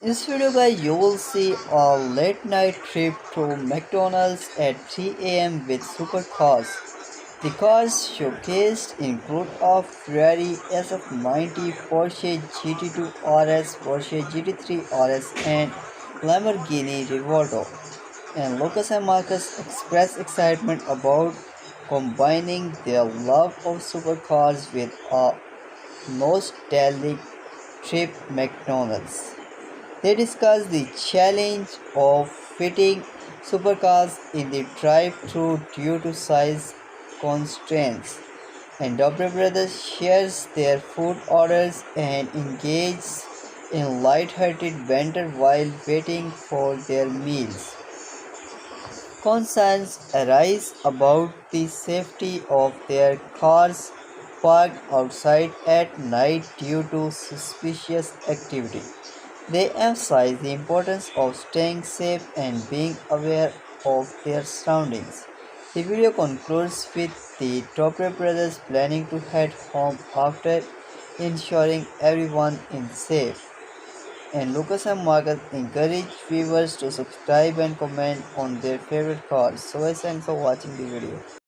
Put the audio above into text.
In this video guys, you will see a late night trip to McDonald's at 3 a.m. with supercars. The cars showcased include a Ferrari SF90, Porsche GT2 RS, Porsche GT3 RS and Lamborghini Revuelto. And Lucas and Marcus expressed excitement about combining their love of supercars with a nostalgic trip McDonald's. They discuss the challenge of fitting supercars in the drive-thru due to size constraints, and Dobre Brothers shares their food orders and engages in light-hearted banter while waiting for their meals. Concerns arise about the safety of their cars parked outside at night due to suspicious activity. They emphasize the importance of staying safe and being aware of their surroundings. The video concludes with the Topper brothers planning to head home after ensuring everyone is safe. And Lucas and Marcus encourage viewers to subscribe and comment on their favorite cars. So guys, thanks for watching the video.